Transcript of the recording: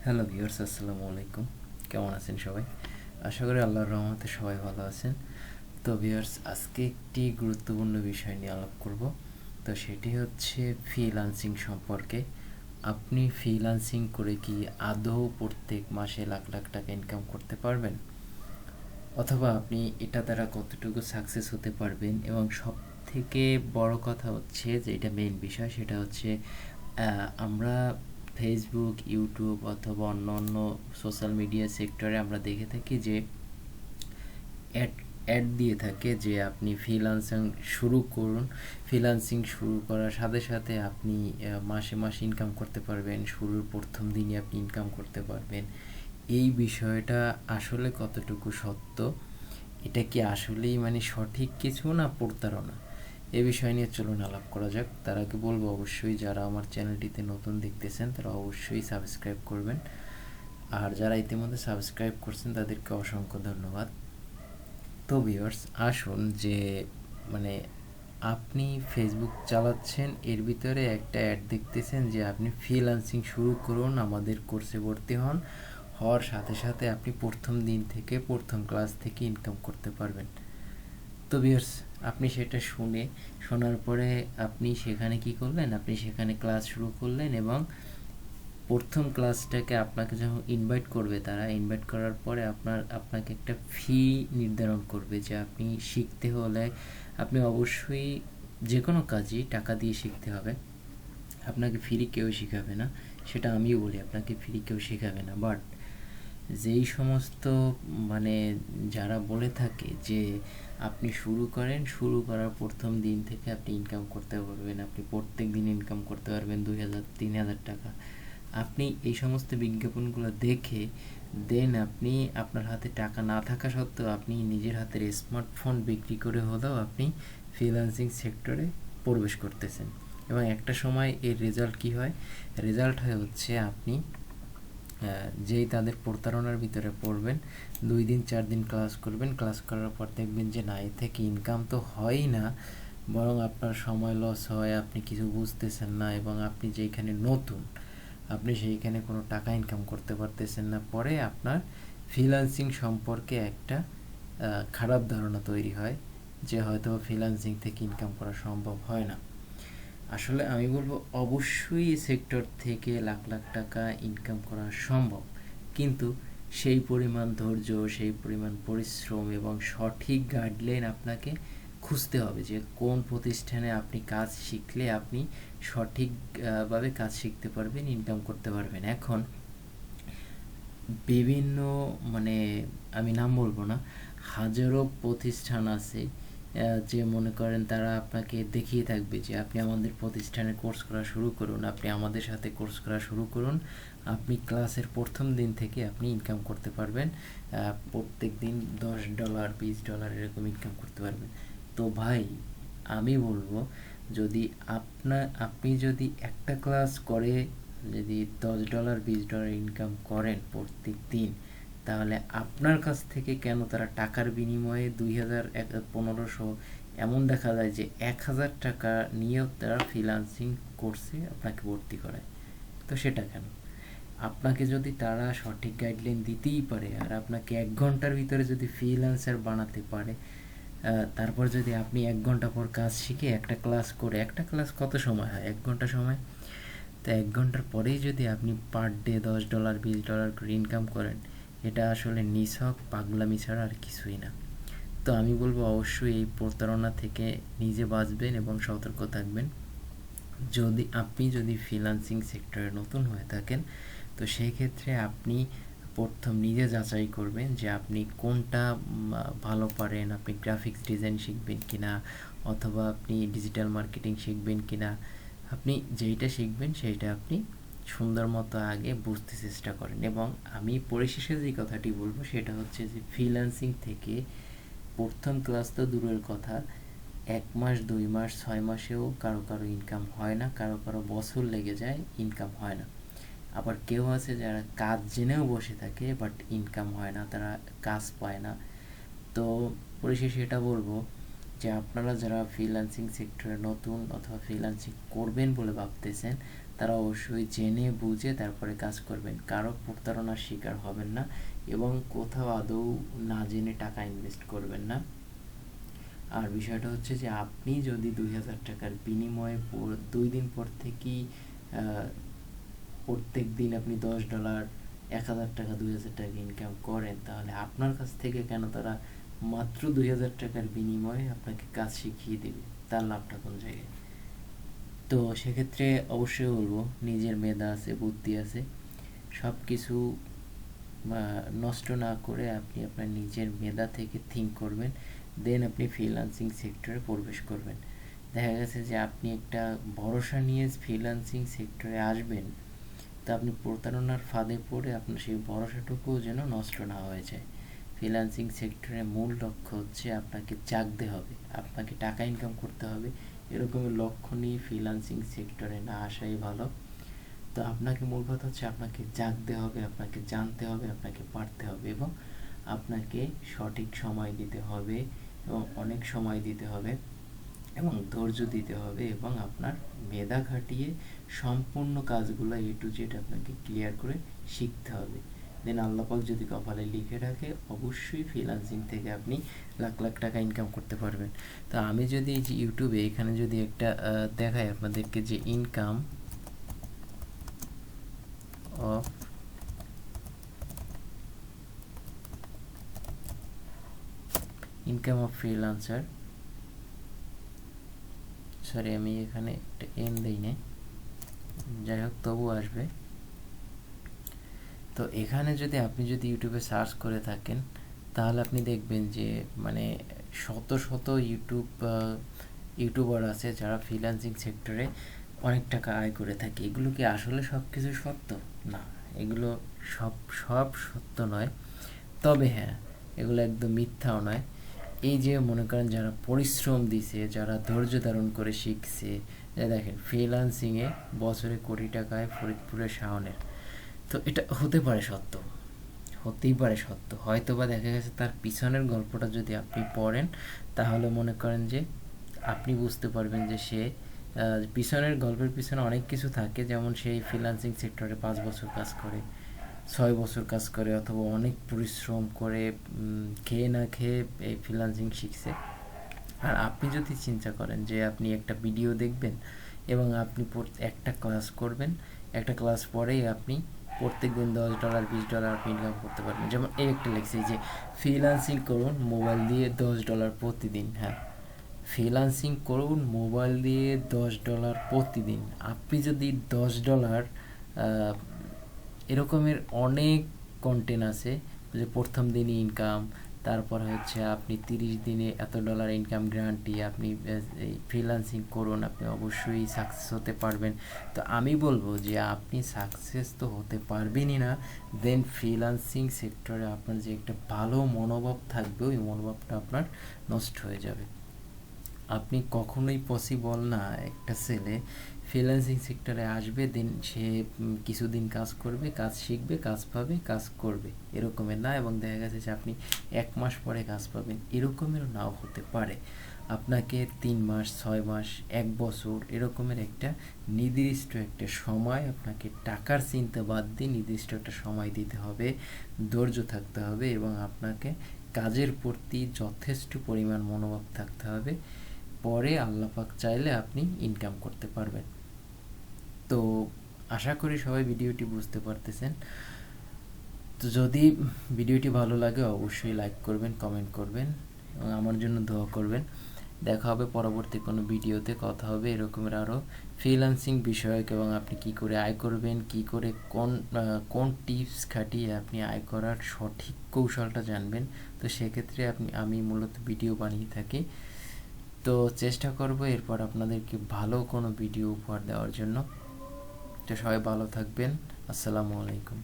Hello viewers, আসসালামু আলাইকুম। কেমন আছেন সবাই? আশা করি আল্লাহর রহমতে সবাই ভালো আছেন। তো ভিউয়ার্স, আজকে একটি গুরুত্বপূর্ণ বিষয় নিয়ে আলাপ করব। তো সেটি হচ্ছে ফ্রিল্যান্সিং সম্পর্কে। আপনি ফ্রিল্যান্সিং করে কি আদৌ প্রত্যেক মাসে লাখ লাখ টাকা ইনকাম করতে পারবেন? অথবা আপনি এটা দ্বারা কতটুকু সাকসেস হতে পারবেন? এবং সবথেকে বড় কথা হচ্ছে যে এটা মেইন বিষয়, সেটা হচ্ছে আমরা ফেসবুক, ইউটিউব অথবা অন্য সোশ্যাল মিডিয়া সেক্টরে আমরা দেখে থাকি যে অ্যাড অ্যাড দিয়ে থাকে যে আপনি ফ্রিল্যান্সিং শুরু করুন। ফ্রিল্যান্সিং শুরু করার সাথে সাথে আপনি মাসে মাসে ইনকাম করতে পারবেন, শুরুর প্রথম দিনই আপনি ইনকাম করতে পারবেন। এই বিষয়টা আসলে কতটুকু সত্য? এটা কি আসলেই মানে সঠিক কিছু না প্রতারণা? এ বিষয় নিয়ে চলুন আলাপ করা যাক। তার আগে বলবো, অবশ্যই যারা আমার চ্যানেলটিতে নতুন দেখতেছেন তারা অবশ্যই সাবস্ক্রাইব করবেন, আর যারা ইতিমধ্যে সাবস্ক্রাইব করছেন তাদেরকে অসংখ্য ধন্যবাদ। তো ভিউয়ার্স, আসুন যে মানে আপনি ফেসবুক চালাচ্ছেন, এর ভিতরে একটা অ্যাড দেখতেছেন যে আপনি ফ্রিল্যান্সিং শুরু করুন, আমাদের কোর্সে ভর্তি হন। হওয়ার সাথে সাথে আপনি প্রথম দিন থেকে প্রথম ক্লাস থেকে ইনকাম করতে পারবেন। তো ভিউয়ার্স, আপনি সেটা শোনার পরে আপনি সেখানে কি করলেন? আপনি সেখানে ক্লাস শুরু করলেন এবং প্রথম ক্লাসটাকে আপনাকে যখন ইনভাইট করবে, তারা ইনভাইট করার পরে আপনাকে একটা ফি নির্ধারণ করবে যে আপনি শিখতে হলে আপনি অবশ্যই যে কোনো কাজই টাকা দিয়ে শিখতে হবে। আপনাকে ফ্রি কেউ শেখাবে না, সেটা আমিও বলি, আপনাকে ফ্রি কেউ শেখাবে না। বাট যেই সমস্ত মানে যারা বলে থাকে যে আপনি শুরু করেন, শুরু করার প্রথম দিন থেকে আপনি ইনকাম করতে পারবেন, আপনি প্রত্যেক দিন ইনকাম করতে পারবেন 2,000 3,000 টাকা, আপনি এই সমস্ত বিজ্ঞাপনগুলো দেখে দেন আপনি আপনার হাতে টাকা না থাকা সত্ত্বেও আপনি নিজের হাতের স্মার্টফোন বিক্রি করে হলেও আপনি ফ্রিল্যান্সিং সেক্টরে প্রবেশ করতেছেন। এবং একটা সময় এর রেজাল্ট কি হয়? রেজাল্ট হয় হচ্ছে আপনি যেই তাদের প্রতারণার ভিতরে পড়বেন, 2 দিন 4 দিন ক্লাস করবেন, ক্লাস করার পর দেখবেন যে না, এ থেকে ইনকাম তো হয়ই না, বরং আপনার সময় লস হয়, আপনি কিছু বুঝতেছেন না এবং আপনি যেখানে নতুন আপনি সেইখানে কোনো টাকা ইনকাম করতে পারতেছেন না। পরে আপনার ফ্রিল্যান্সিং সম্পর্কে একটা খারাপ ধারণা তৈরি হয় যে হয়তো ফ্রিল্যান্সিং থেকে ইনকাম করা সম্ভব হয় না। আসলে আমি বলবো অবশ্যই এই সেক্টর থেকে লাখ লাখ টাকা ইনকাম করা সম্ভব, কিন্তু সেই পরিমাণ ধৈর্য, সেই পরিমাণ পরিশ্রম এবং সঠিক গাইডলাইন আপনাকে খুঁজতে হবে যে কোন প্রতিষ্ঠানে আপনি কাজ শিখলে আপনি সঠিকভাবে কাজ শিখতে পারবেন, ইনকাম করতে পারবেন। এখন বিভিন্ন মানে আমি নাম বলবো না, হাজারো প্রতিষ্ঠান আছে যে মনে করেন তারা আপনাকে দেখিয়ে থাকবে যে আপনি আমাদের প্রতিষ্ঠানে কোর্স করা শুরু করুন, আপনি আমাদের সাথে কোর্স করা শুরু করুন, আপনি ক্লাসের প্রথম দিন থেকে আপনি ইনকাম করতে পারবেন, প্রত্যেক দিন $10 $20 এরকম ইনকাম করতে পারবেন। তো ভাই, আমি বলবো যদি আপনি যদি একটা ক্লাস করে যদি $10 $20 ইনকাম করেন প্রত্যেক দিন, তাহলে আপনার কাছ থেকে কেন তারা টাকার বিনিময়ে 2,000 1500 এমন দেখা যায় যে 1,000 টাকা নিয়েও তারা ফ্রিল্যান্সিং কোর্সে আপনাকে ভর্তি করায়? তো সেটা কেন? আপনাকে যদি তারা সঠিক গাইডলাইন দিতেই পারে আর আপনাকে 1 ঘন্টার ভিতরে যদি ফ্রিল্যান্সার বানাতে পারে, তারপর যদি আপনি 1 ঘন্টা পর কাজ শিখে একটা ক্লাস করে, একটা ক্লাস কত সময় হয়? 1 ঘন্টা সময়। তো 1 ঘন্টার পরেই যদি আপনি পার ডে $10 $20 করে ইনকাম করেন, এটা আসলে নিছক পাগলামি ছাড়া আর কিছুই না। তো আমি বলবো অবশ্যই এই প্রতারণা থেকে নিজে বাঁচবেন এবং সতর্ক থাকবেন। যদি ফ্রিল্যান্সিং সেক্টরে নতুন হয়ে থাকেন, তো সেই ক্ষেত্রে আপনি প্রথম নিজে যাচাই করবেন যে আপনি কোনটা ভালো পারেন, আপনি গ্রাফিক্স ডিজাইন শিখবেন কিনা অথবা আপনি ডিজিটাল মার্কেটিং শিখবেন কিনা। আপনি যেইটা শিখবেন সেইটা আপনি সুন্দর মতো আগে বুঝতে চেষ্টা করেন। এবং আমি পরিশেষে যে কথাটি বলবো সেটা হচ্ছে যে ফ্রিল্যান্সিং থেকে প্রথম ক্লাস তো দূরের কথা, 1 মাস 2 মাস 6 মাসেও কারো কারো ইনকাম হয় না, কারো কারো বছর লেগে যায়, ইনকাম হয় না। আবার কেউ আছে যারা কাজ জেনেও বসে থাকে বাট ইনকাম হয় না, তারা কাজ পায় না। তো পরিশেষে এটা বলবো যে আপনারা যারা ফ্রিল্যান্সিং সেক্টরে নতুন অথবা ফ্রিল্যান্সিং করবেন বলে ভাবতেছেন, তারা অবশ্যই জেনে বুঝে তারপরে কাজ করবেন, কারো প্রতারণার শিকার হবেন না এবং কোথাও আদৌ না জেনে টাকা ইনভেস্ট করবেন না। আর বিষয়টা হচ্ছে যে আপনি যদি 2000 টাকার বিনিময়ে 2 দিন পর থেকেই প্রত্যেক দিন আপনি $10, 1000 টাকা, 2000 টাকা ইনকাম করেন, তাহলে আপনার কাছ থেকে কেন তারা মাত্র 2000 টাকার বিনিময়ে আপনাকে কাজ শিখিয়ে দেবে? তার লাভটা কোন জায়গায়? তো সেক্ষেত্রে অবশ্যই বলবো, নিজের মেধা আছে, বুদ্ধি আছে, সব কিছু নষ্ট না করে আপনি আপনার নিজের মেধা থেকে থিঙ্ক করবেন, দেন আপনি ফ্রিল্যান্সিং সেক্টরে প্রবেশ করবেন। দেখা গেছে যে আপনি একটা ভরসা নিয়ে ফ্রিল্যান্সিং সেক্টরে আসবেন, তা আপনি প্রতারণার ফাঁদে পড়ে আপনার সেই ভরসাটুকুও যেন নষ্ট না হয়ে যায়। ফ্রিল্যান্সিং সেক্টরের মূল লক্ষ্য হচ্ছে আপনাকে জাগতে হবে, আপনাকে টাকা ইনকাম করতে হবে, এরকমের লক্ষ্য নিয়ে ফ্রিল্যান্সিং সেক্টরে না আসাই ভালো। তো আপনাকে মূল কথা হচ্ছে আপনাকে জাগতে হবে, আপনাকে জানতে হবে, আপনাকে পারতে হবে এবং আপনাকে সঠিক সময় দিতে হবে এবং অনেক সময় দিতে হবে এবং ধৈর্য দিতে হবে এবং আপনার মেধা খাটিয়ে সম্পূর্ণ কাজগুলো A to Z আপনাকে ক্লিয়ার করে শিখতে হবে। দেন আল্লাহ পাক যদি কপালে লিখে রাখে, অবশ্যই ফ্রিল্যান্সিং থেকে আপনি লাখ লাখ টাকা ইনকাম করতে পারবেন। তো আমি যদি এই যে ইউটিউবে এখানে যদি একটা দেখাই আপনাদেরকে, যে ইনকাম অফ ফ্রিল্যান্সার, সরি আমি এখানে একটা এন দিই না, যাই হোক তবু আসবে। তো এখানে যদি আপনি যদি ইউটিউবে সার্চ করে থাকেন, তাহলে আপনি দেখবেন যে মানে শত শত ইউটিউবার আছে যারা ফ্রিল্যান্সিং সেক্টরে অনেক টাকা আয় করে থাকে। এগুলো কি আসলে সব কিছু সত্য? না, এগুলো সব সব সত্য নয়। তবে হ্যাঁ, এগুলো একদম মিথ্যাও নয়। এই যে মনে করেন যারা পরিশ্রম দিছে, যারা ধৈর্য ধারণ করে শিখছে, দেখেন ফ্রিল্যান্সিংয়ে বছরে কোটি টাকায় ফরিদপুরের শাওনের, তো এটা হতে পারে সত্য, হতেই পারে সত্য। হয়তো বা দেখা গেছে তার পিছনের গল্পটা যদি আপনি পড়েন, তাহলে মনে করেন যে আপনি বুঝতে পারবেন যে সে পিছনের গল্পের পিছনে অনেক কিছু থাকে, যেমন সেই ফ্রিল্যান্সিং সেক্টরে 5 বছর কাজ করে, 6 বছর কাজ করে, অথবা অনেক পরিশ্রম করে খেয়ে না খেয়ে এই ফ্রিল্যান্সিং শিখছে। আর আপনি যদি চিন্তা করেন যে আপনি একটা ভিডিও দেখবেন এবং আপনি একটা ক্লাস করবেন, একটা ক্লাস পরেই আপনি প্রত্যেক দিন $10, $20 আপনি ইনকাম করতে পারবেন। যেমন এই একটা লেগছে যে ফ্রিল্যান্সিং করুন মোবাইল দিয়ে $10 প্রতিদিন। হ্যাঁ, ফ্রিল্যান্সিং করুন মোবাইল দিয়ে $10 প্রতিদিন। আপনি যদি $10 এরকমের অনেক কন্টেন্ট আছে, যে প্রথম দিনই ইনকাম, তারপর হচ্ছে আপনি 30 দিনে এত ডলার ইনকাম গ্যারান্টি, আপনি এই ফ্রিল্যান্সিং করুন, আপনি অবশ্যই সাকসেস হতে পারবেন। তো আমি বলবো যে আপনি সাকসেস তো হতে পারবেনই না, দেন ফ্রিল্যান্সিং সেক্টরে আপনার যে একটা ভালো মনোভাব থাকবে, ওই মনোভাবটা আপনার নষ্ট হয়ে যাবে। আপনি কখনোই পসিবল না একটা ছেলে ফ্রিল্যান্সিং সেক্টরে আসবে, দেন সে কিছুদিন কাজ করবে, কাজ শিখবে, কাজ পাবে, কাজ করবে, এরকমের না। এবং দেখা গেছে যে আপনি 1 মাস পরে কাজ পাবেন, এরকমেরও নাও হতে পারে। আপনাকে 3 মাস, 6 মাস, 1 বছর এরকমের একটা নির্দিষ্ট একটা সময়, আপনাকে টাকার চিন্তা বাদ দিয়ে নির্দিষ্ট একটা সময় দিতে হবে, ধৈর্য থাকতে হবে এবং আপনাকে কাজের প্রতি যথেষ্ট পরিমাণ মনোভাব থাকতে হবে। পরে আল্লাহ পাক চাইলে আপনি ইনকাম করতে পারবেন। তো আশা করি সবাই ভিডিওটি বুঝতে পারতেছেন। তো যদি ভিডিওটি ভালো লাগে অবশ্যই লাইক করবেন, কমেন্ট করবেন এবং আমার জন্য দোয়া করবেন। দেখা হবে পরবর্তী কোনো ভিডিওতে, কথা হবে এরকমের আরও ফ্রিল্যান্সিং বিষয়ক, এবং আপনি কি করে আয় করবেন, কি করে কোন টিপস খাটিয়ে আপনি আয় করার সঠিক কৌশলটা জানবেন। তো সেক্ষেত্রে আমি মূলত ভিডিও বানিয়ে থাকি। তো চেষ্টা করব এরপর আপনাদেরকে ভালো কোনো ভিডিও উপহার দেওয়ার জন্য। তো সবাই ভালো থাকবেন। আসসালামু আলাইকুম।